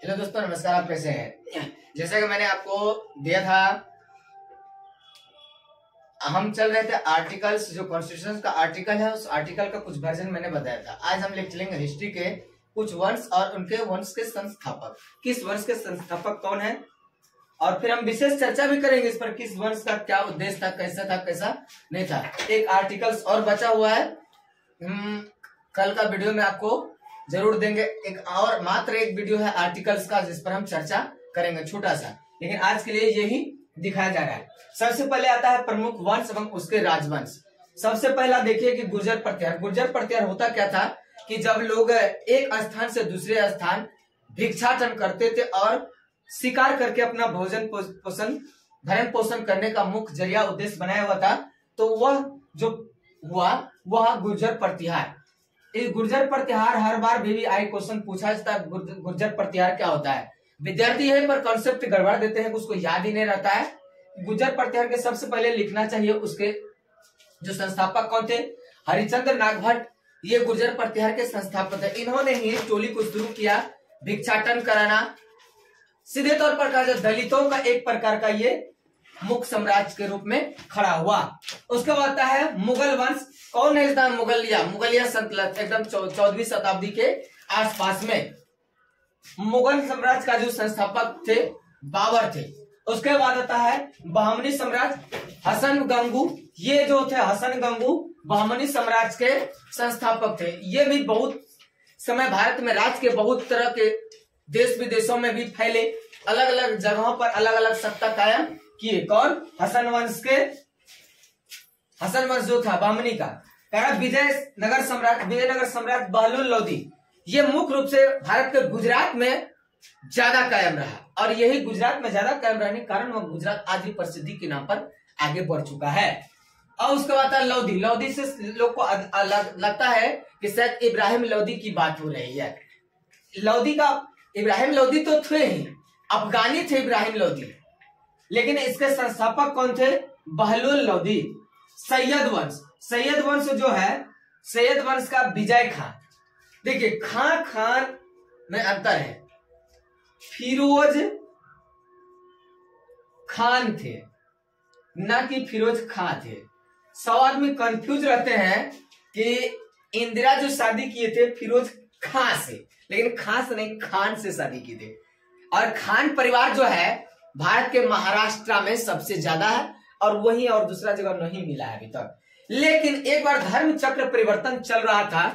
Hello दोस्तों, नमस्कार। आप कैसे हैं? जैसा कि मैंने आपको दिया था, हम चल रहे थे आर्टिकल्स। जो कॉन्स्टिट्यूशन का आर्टिकल है, उस आर्टिकल का कुछ वर्जन मैंने बताया था। आज हम चलेंगे हिस्ट्री के कुछ वंश और उनके वंश के संस्थापक। किस वंश के संस्थापक कौन है, और फिर हम विशेष चर्चा भी करेंगे इस पर, किस वंश का क्या उद्देश्य था, कैसा नहीं था। एक आर्टिकल्स और बचा हुआ है, कल का वीडियो में आपको जरूर देंगे। एक और मात्र एक वीडियो है आर्टिकल्स का, जिस पर हम चर्चा करेंगे, छोटा सा, लेकिन आज के लिए यही दिखाया जा रहा है। सबसे पहले आता है प्रमुख वंश एवं उसके राजवंश। सबसे पहला देखिए कि गुर्जर प्रत्याहार। गुर्जर प्रत्याहार होता क्या था कि जब लोग एक स्थान से दूसरे स्थान भिक्षाटन करते थे और शिकार करके अपना भोजन पोषण भरण पोषण करने का मुख्य जरिया उद्देश्य बनाया हुआ था, तो वह जो हुआ वह गुर्जर प्रत्याहार। इस गुर्जर प्रत्याहार हर बार VVI क्वेश्चन पूछा जाता है, गुर्जर प्रत्याहार क्या होता है। विद्यार्थी है पर कॉन्सेप्ट गड़बड़ देते हैं, उसको याद ही नहीं रहता है। गुर्जर प्रत्याहार के सबसे पहले लिखना चाहिए उसके जो संस्थापक कौन थे। हरिश्चंद्र नागभट्ट ये गुर्जर प्रत्याहार के संस्थापक है। इन्होंने ही टोली को शुरू किया भिक्षाटन कराना। सीधे तौर पर कहा, दलितों का एक प्रकार का ये मुख्य साम्राज्य के रूप में खड़ा हुआ। उसके बाद आता है मुगल वंश। कौन है? मुगलिया सल्तनत, एकदम 14वीं शताब्दी के आसपास में मुगल साम्राज्य का जो संस्थापक थे बाबर थे। उसके बाद आता है बहमनी साम्राज्य। हसन गंगू, ये जो थे हसन गंगू बहमनी साम्राज्य के संस्थापक थे। ये भी बहुत समय भारत में राज के बहुत तरह के देश विदेशों में भी फैले, अलग अलग जगहों पर अलग अलग सत्ता कायम किए। कौन? हसन वंश जो था बहमनी का। विजयनगर सम्राट बहलोल लोधी, ये मुख्य रूप से भारत के गुजरात में ज्यादा कायम रहा, और यही गुजरात में ज्यादा कायम रहने के कारण वह गुजरात आज भी प्रसिद्धि के नाम पर आगे बढ़ चुका है। और उसके बाद लोधी। लोधी से लोग को लगता है कि शायद इब्राहिम लोधी की बात हो रही है। इब्राहिम लोधी तो थे ही, अफगानी थे इब्राहिम लोधी, लेकिन इसके संस्थापक कौन थे? बहलोल लोधी। सैयद वंश जो है, सैयद वंश का विजय खान। देखिए खान में अंतर है। फिरोज खान थे, ना कि फिरोज खां थे। सब आदमी कंफ्यूज रहते हैं कि इंदिरा जो शादी किए थे फिरोज खां से, लेकिन खां से नहीं, खान से शादी की थी। और खान परिवार जो है भारत के महाराष्ट्र में सबसे ज्यादा है, और वहीं और दूसरा जगह नहीं मिला है अभी तक। लेकिन एक बार धर्म चक्र परिवर्तन चल रहा था,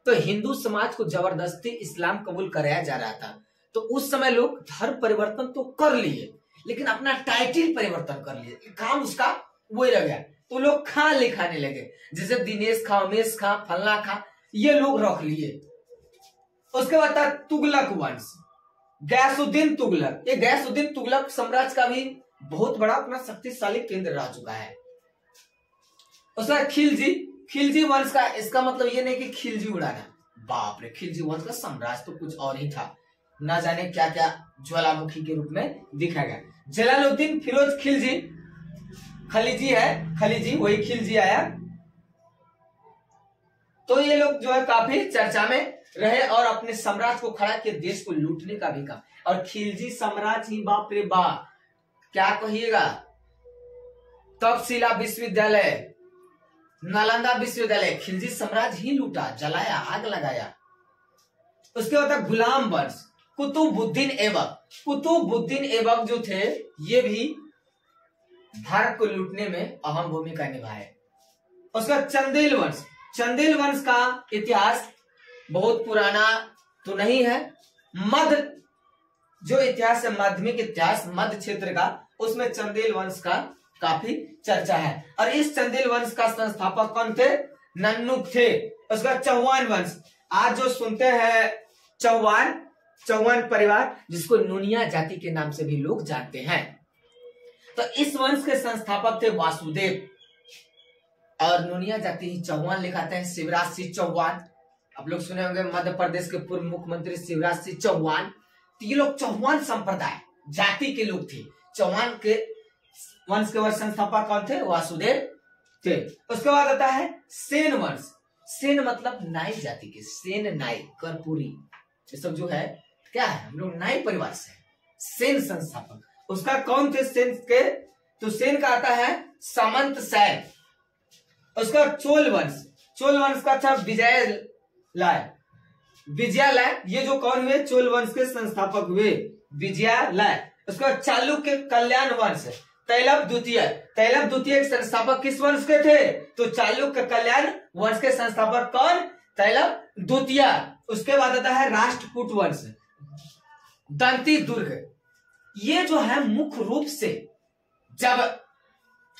तो हिंदू समाज को जबरदस्ती इस्लाम कबूल कराया जा रहा था। तो उस समय लोग धर्म परिवर्तन तो कर लिए, लेकिन अपना टाइटल परिवर्तन कर लिए, काम उसका वही रह गया। तो लोग खां लिखाने लगे, जैसे दिनेश खां, उमेश खां, फलना खां, ये लोग रख लिए। उसके बाद था तुगलक वंश। गयासुद्दीन तुगलक, ये गयासुद्दीन तुगलक साम्राज्य का भी बहुत बड़ा अपना शक्तिशाली केंद्र रह चुका है। उसका खिलजी वंश का, इसका मतलब ये नहीं कि खिलजी उड़ाना, बाप रे, खिलजी वंश का साम्राज्य तो कुछ और ही था, ना जाने क्या क्या ज्वालामुखी के रूप में दिखा गया। जलालुद्दीन फिरोज खिलजी, वही खिलजी आया। तो ये लोग जो है काफी चर्चा में रहे और अपने साम्राज्य को खड़ा किए, देश को लूटने का भी काम। और खिलजी साम्राज्य ही, बाप रे बाप, क्या कहिएगा। तक्षशिला विश्वविद्यालय, नालंदा विश्वविद्यालय, खिलजी साम्राज्य ही लूटा, जलाया, आग लगाया। उसके बाद गुलाम वंश। कुतुबुद्दीन ऐबक जो थे, ये भी भारत को लूटने में अहम भूमिका निभाए। उसका चंदेल वंश का इतिहास बहुत पुराना तो नहीं है। मध्य जो इतिहास है, माध्यमिक इतिहास मध्य क्षेत्र का, उसमें चंदेल वंश का काफी चर्चा है। और इस चंदेल वंश का संस्थापक कौन थे? नन्नुक थे। उसका चौहान वंश, आज जो सुनते हैं चौहान परिवार, जिसको नूनिया जाति के नाम से भी लोग जानते हैं। तो इस वंश के संस्थापक थे वासुदेव, और नूनिया जाति ही चौहान लिखाते हैं। शिवराज सिंह चौहान, आप लोग सुने होंगे, मध्य प्रदेश के पूर्व मुख्यमंत्री शिवराज सिंह चौहान। तो ये लोग चौहान संप्रदाय जाति के लोग थे। चौहान के वंश के संस्थापक कौन थे? वासुदेव थे। उसके बाद आता है सेन वंश। सेन मतलब नाई जाति के, सेन नाई कर्पूरी, ये सब जो है क्या है, हम लोग नाई परिवार से। सेन संस्थापक उसका कौन थे सेन के, तो सेन का आता है सामंत सैन। उसका चोल वंश का था विजयालय। ये जो कौन हुए, चोल वंश के संस्थापक हुए, विजयालय। उसका चालुक्य कल्याण वंश, तैलभ द्वितीय के संस्थापक किस वंश के थे, तो चालुक्य कल्याण वंश के संस्थापक कौन, तैलभ द्वितीय। उसके बाद आता है राष्ट्रकूट वंश, दंती दुर्ग। ये जो है मुख्य रूप से जब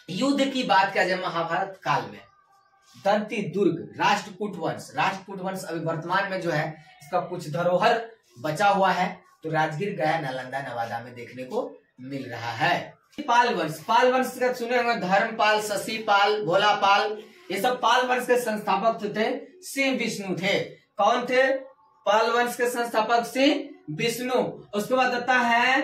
युद्ध की बात किया जाए महाभारत काल में, दंती दुर्ग, राष्ट्रकूट वंश अभी वर्तमान में जो है इसका कुछ धरोहर बचा हुआ है, तो राजगीर, गया, नालंदा, नवादा में देखने को मिल रहा है। पाल वंश का सुने होंगे, धर्मपाल, शशिपाल, भोलापाल, ये सब पाल वंश के संस्थापक थे, सिंह विष्णु थे। कौन थे पाल वंश के संस्थापक, सिंह विष्णु। उसके बाद आता है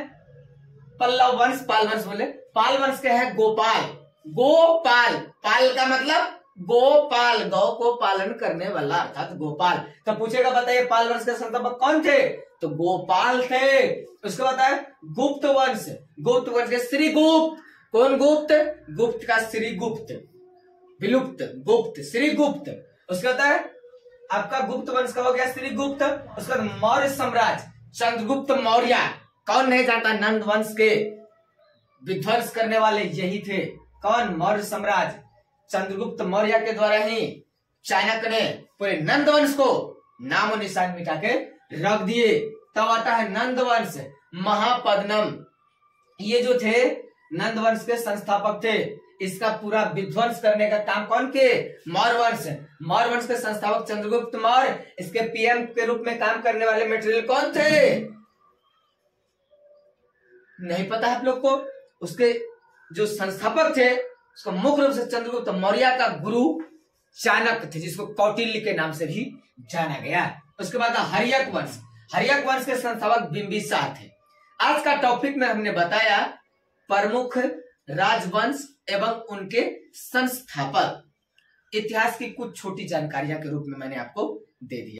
पल्लव वंश, पाल वंश के है गोपाल, पाल का मतलब गोपाल, गौ को पालन करने वाला अर्थात गोपाल। तो पूछेगा बताइए पाल वंश के संस्थापक कौन थे, तो गोपाल थे। उसके बाद है गुप्त वंश के श्रीगुप्त। कौन गुप्त, गुप्त का श्रीगुप्त, विलुप्त गुप्त, श्रीगुप्त। उसके बाद है आपका गुप्त वंश का हो गया श्रीगुप्त। उसके बाद मौर्य साम्राज्य, चंद्रगुप्त मौर्य। कौन नहीं जानता, नंद वंश के विध्वंस करने वाले यही थे। कौन, मौर्य साम्राज्य, चंद्रगुप्त मौर्य के द्वारा ही चाणक्य ने पूरे नंद वंश को नामो निशान मिटा के रख दिए। तब आता है नंद वंश, महापद्मनम। ये जो थे नंद वंश के संस्थापक थे, इसका पूरा विध्वंस करने का काम कौन के, मौर्य वंश के संस्थापक चंद्रगुप्त मौर्य। इसके पीएम के रूप में काम करने वाले मटेरियल कौन थे, नहीं पता है आप लोग को। उसके जो संस्थापक थे उसका मुख्य रूप से चंद्रगुप्त मौर्य का गुरु चाणक्य थे, जिसको कौटिल्य के नाम से भी जाना गया। उसके बाद हर्यक वंश के संस्थापक बिंबिसार थे। आज का टॉपिक में हमने बताया प्रमुख राजवंश एवं उनके संस्थापक। इतिहास की कुछ छोटी जानकारियां के रूप में मैंने आपको दे दिया।